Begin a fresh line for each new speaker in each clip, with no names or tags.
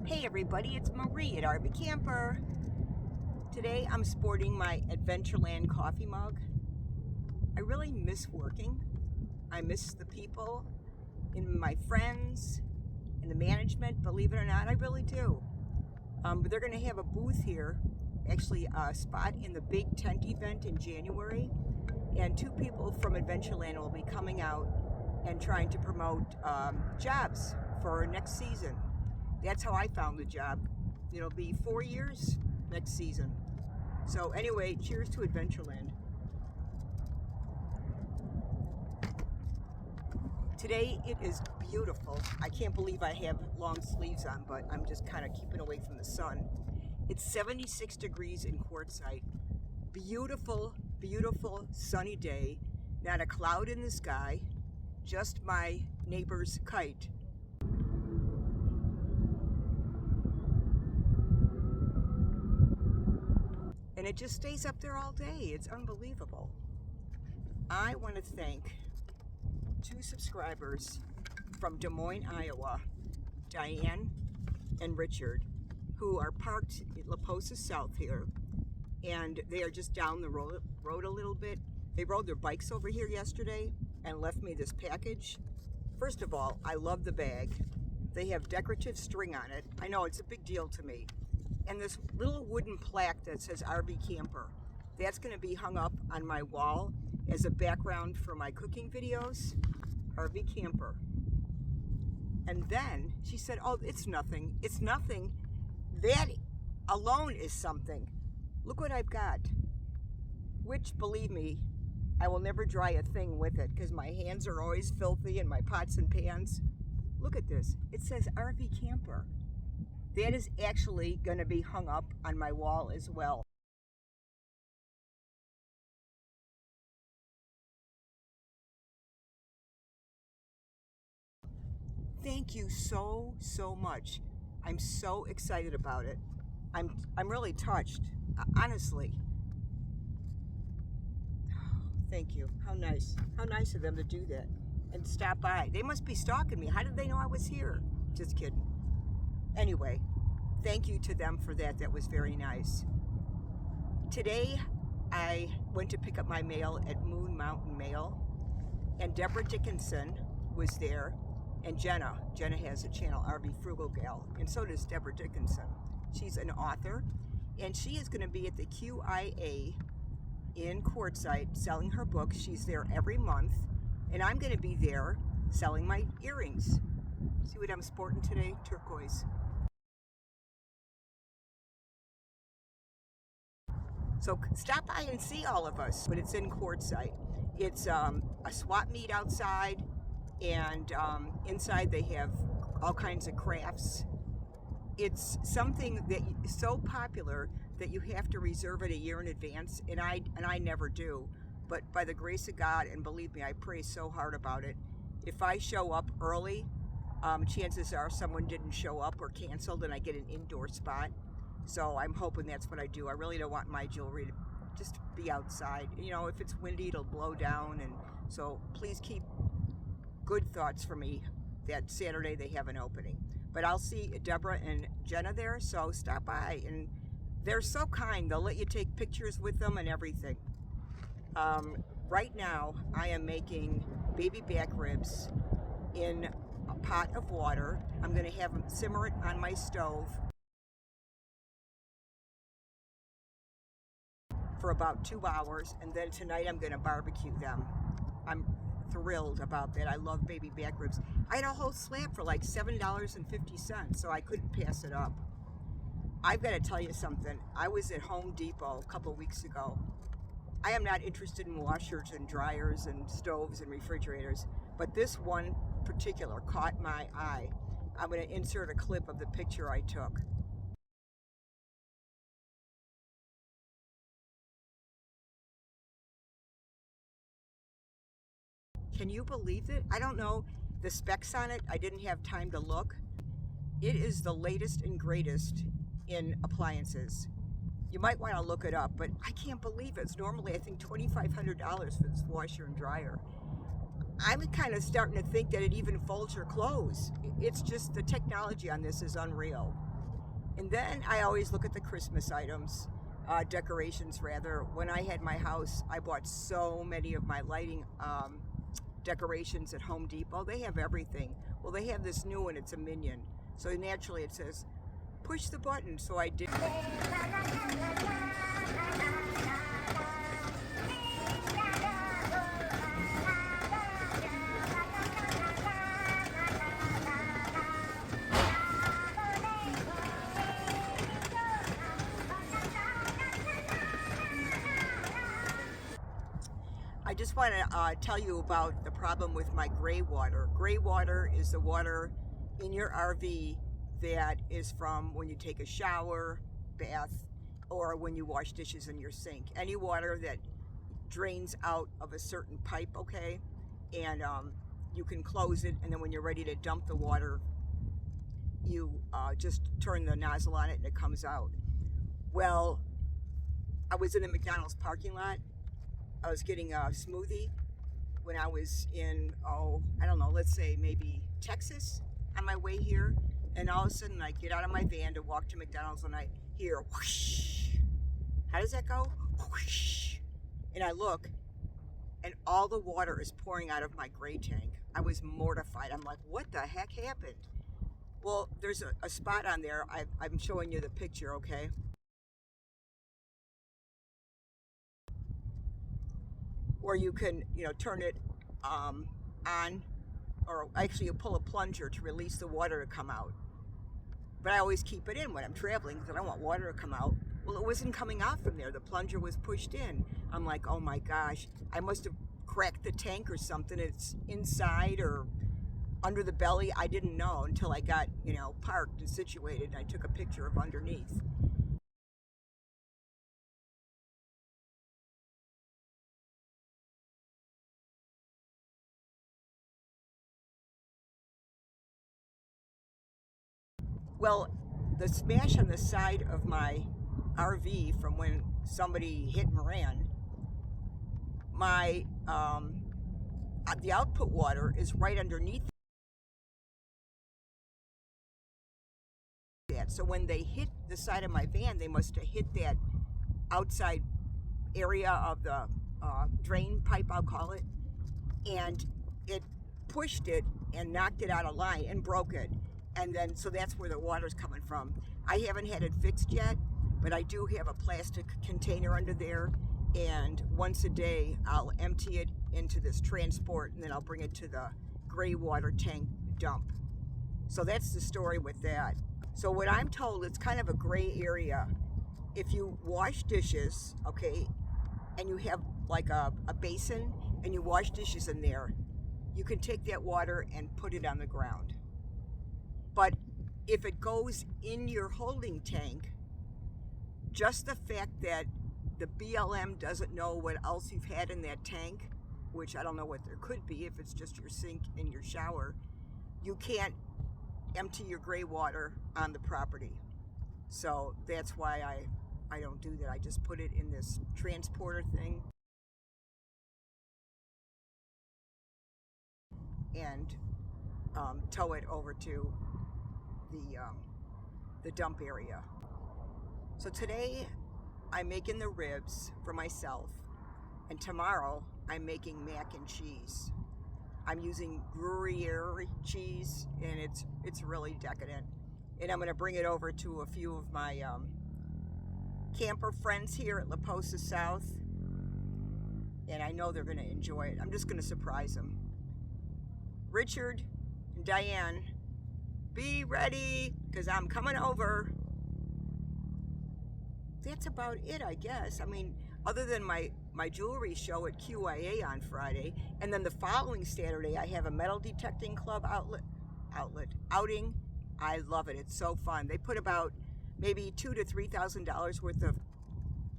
Hey everybody, it's Marie at CampHer. Today I'm sporting my Adventureland coffee mug. I really miss working. I miss the people and my friends and the management, believe it or not, I really do. But they're gonna have a booth here, actually a spot in the big tent event in January, and two people from Adventureland will be coming out and trying to promote jobs for next season. That's how I found the job. It'll be 4 years next season. So anyway, cheers to Adventureland. Today it is beautiful. I can't believe I have long sleeves on, but I'm just kind of keeping away from the sun. It's 76 degrees in Quartzsite. Beautiful, beautiful sunny day. Not a cloud in the sky, just my neighbor's kite. And it just stays up there all day. It's unbelievable. I want to thank 2 subscribers from Des Moines, Iowa, Diane and Richard, who are parked at La Posa South here, and they are just down the road a little bit. They rode their bikes over here yesterday and left me this package. First of all, I love the bag. They have decorative string on it. I know it's a big deal to me. And this little wooden plaque that says RV Camper. That's gonna be hung up on my wall as a background for my cooking videos. RV Camper. And then she said, oh, it's nothing. It's nothing. That alone is something. Look what I've got. Which, believe me, I will never dry a thing with it because my hands are always filthy and my pots and pans. Look at this. It says RV Camper. That is actually going to be hung up on my wall as well. Thank you so much. I'm so excited about it. I'm really touched, honestly. Thank you. How nice. How nice of them to do that and stop by. They must be stalking me. How did they know I was here? Just kidding. Anyway, thank you to them for that. That was very nice. Today, I went to pick up my mail at Moon Mountain Mail, and Deborah Dickinson was there, and Jenna has a channel, RV Frugal Gal, and so does Deborah Dickinson. She's an author, and she is going to be at the QIA in Quartzsite selling her book. She's there every month, and I'm going to be there selling my earrings. See what I'm sporting today? Turquoise. So stop by and see all of us, but it's in Quartzsite. It's a swap meet outside, and inside they have all kinds of crafts. It's something that is so popular that you have to reserve it a year in advance, and I never do. But by the grace of God, and believe me, I pray so hard about it, if I show up early, chances are someone didn't show up or canceled and I get an indoor spot. So I'm hoping that's what I do. I really don't want my jewelry to just be outside. You know, if it's windy, it'll blow down. And so please keep good thoughts for me that Saturday they have an opening. But I'll see Deborah and Jenna there, so stop by. And they're so kind. They'll let you take pictures with them and everything. Right now, I am making baby back ribs in a pot of water. I'm going to have them simmer it on my stove for about 2 hours, and then tonight I'm going to barbecue them. I'm thrilled about that. I love baby back ribs. I had a whole slab for like $7.50, so I couldn't pass it up. I've got to tell you something. I was at Home Depot a couple weeks ago. I am not interested in washers and dryers and stoves and refrigerators, but this one particular caught my eye. I'm going to insert a clip of the picture I took. Can you believe it? I don't know the specs on it. I didn't have time to look. It is the latest and greatest in appliances. You might want to look it up, but I can't believe it. It's normally, I think, $2,500 for this washer and dryer. I'm kind of starting to think that it even folds your clothes. It's just, the technology on this is unreal. And then I always look at the Christmas items, decorations rather. When I had my house, I bought so many of my lighting decorations at Home Depot. They have everything. Well, they have this new one, it's a minion. So naturally it says, push the button, so I did. I just want to tell you about the problem with my gray water. Gray water is the water in your RV that is from when you take a shower, bath, or when you wash dishes in your sink. Any water that drains out of a certain pipe, okay? And you can close it, and then when you're ready to dump the water, you just turn the nozzle on it and it comes out. Well, I was in a McDonald's parking lot. I was getting a smoothie when I was in, I don't know, let's say maybe Texas on my way here. And all of a sudden I get out of my van to walk to McDonald's and I hear whoosh. How does that go? Whoosh. And I look and all the water is pouring out of my gray tank. I was mortified. I'm like, what the heck happened? Well, there's a spot on there. I'm showing you the picture, okay? Where you can, turn it on, or actually you pull a plunger to release the water to come out. But I always keep it in when I'm traveling because I don't want water to come out. Well, it wasn't coming out from there. The plunger was pushed in. I'm like, oh my gosh, I must have cracked the tank or something. It's inside or under the belly. I didn't know until I got, parked and situated, and I took a picture of underneath. Well, the smash on the side of my RV from when somebody hit and ran, the output water is right underneath that. So when they hit the side of my van, they must have hit that outside area of the drain pipe, I'll call it, and it pushed it and knocked it out of line and broke it. And then, so that's where the water's coming from. I haven't had it fixed yet, but I do have a plastic container under there, and once a day I'll empty it into this transport and then I'll bring it to the gray water tank dump. So that's the story with that. So what I'm told, it's kind of a gray area. If you wash dishes, okay, and you have like a basin and you wash dishes in there, you can take that water and put it on the ground. But if it goes in your holding tank, just the fact that the BLM doesn't know what else you've had in that tank, which I don't know what there could be if it's just your sink and your shower, you can't empty your gray water on the property. So that's why I don't do that. I just put it in this transporter thing and tow it over to the dump area. So today I'm making the ribs for myself, and tomorrow I'm making mac and cheese. I'm using Gruyere cheese, and it's really decadent. And I'm going to bring it over to a few of my camper friends here at La Posa South, and I know they're going to enjoy it. I'm just going to surprise them. Richard and Diane, be ready, because I'm coming over. That's about it, I guess. I mean, other than my jewelry show at QIA on Friday, and then the following Saturday I have a metal detecting club outing. I love it. It's so fun. They put about maybe $2,000 to $3,000 worth of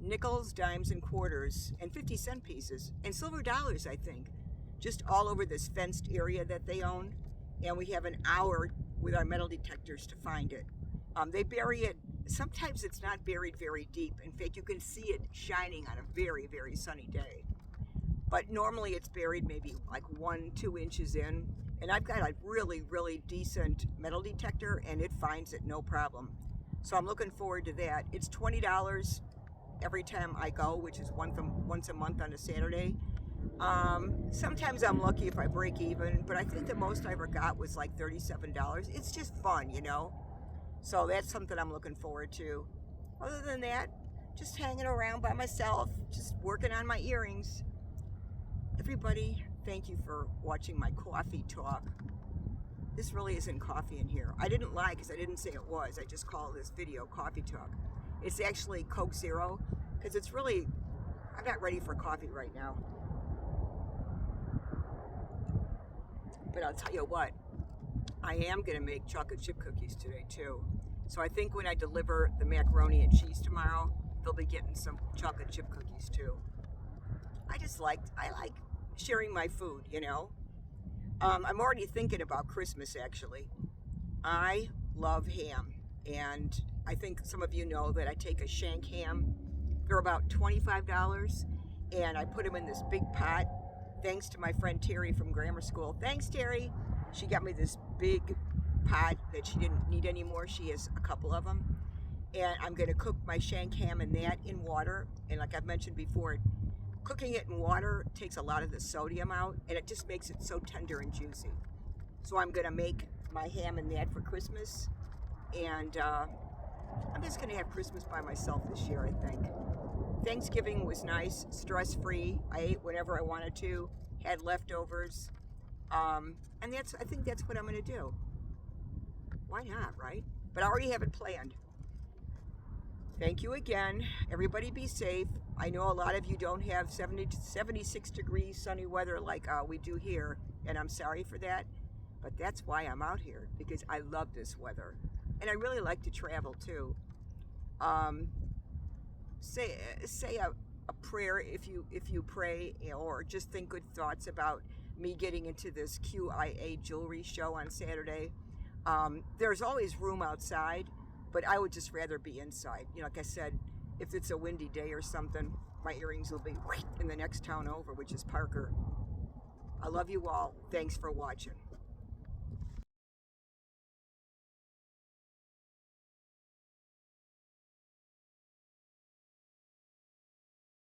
nickels, dimes, and quarters, and 50-cent pieces, and silver dollars, I think, just all over this fenced area that they own. And we have an hour with our metal detectors to find it. They bury it. Sometimes it's not buried very deep. In fact, you can see it shining on a very, very sunny day. But normally it's buried maybe like 1-2 inches in. And I've got a really, really decent metal detector, and it finds it no problem. So I'm looking forward to that. It's $20 every time I go, which is once a month on a Saturday. Sometimes I'm lucky if I break even, but I think the most I ever got was like $37. It's just fun, you know? So that's something I'm looking forward to. Other than that, just hanging around by myself, just working on my earrings. Everybody, thank you for watching my coffee talk. This really isn't coffee in here. I didn't lie because I didn't say it was. I just call this video coffee talk. It's actually Coke Zero because it's really, I'm not ready for coffee right now. But I'll tell you what, I am going to make chocolate chip cookies today too. So I think when I deliver the macaroni and cheese tomorrow, they'll be getting some chocolate chip cookies too. I like sharing my food, you know. I'm already thinking about Christmas actually. I love ham, and I think some of you know that I take a shank ham. They're about $25, and I put them in this big pot. Thanks to my friend Terry from grammar school. Thanks, Terry. She got me this big pot that she didn't need anymore. She has a couple of them. And I'm going to cook my shank ham in that in water. And like I've mentioned before, cooking it in water takes a lot of the sodium out, and it just makes it so tender and juicy. So I'm going to make my ham in that for Christmas. And I'm just going to have Christmas by myself this year, I think. Thanksgiving was nice, stress-free. I ate whenever I wanted to, had leftovers, and I think that's what I'm going to do. Why not, right? But I already have it planned. Thank you again. Everybody be safe. I know a lot of you don't have 76 degrees sunny weather like we do here, and I'm sorry for that, but that's why I'm out here, because I love this weather, and I really like to travel too. Say a prayer if you pray, or just think good thoughts about me getting into this QIA jewelry show on Saturday. There's always room outside, but I would just rather be inside. You know, like I said, if it's a windy day or something, my earrings will be in the next town over, which is Parker. I love you all. Thanks for watching.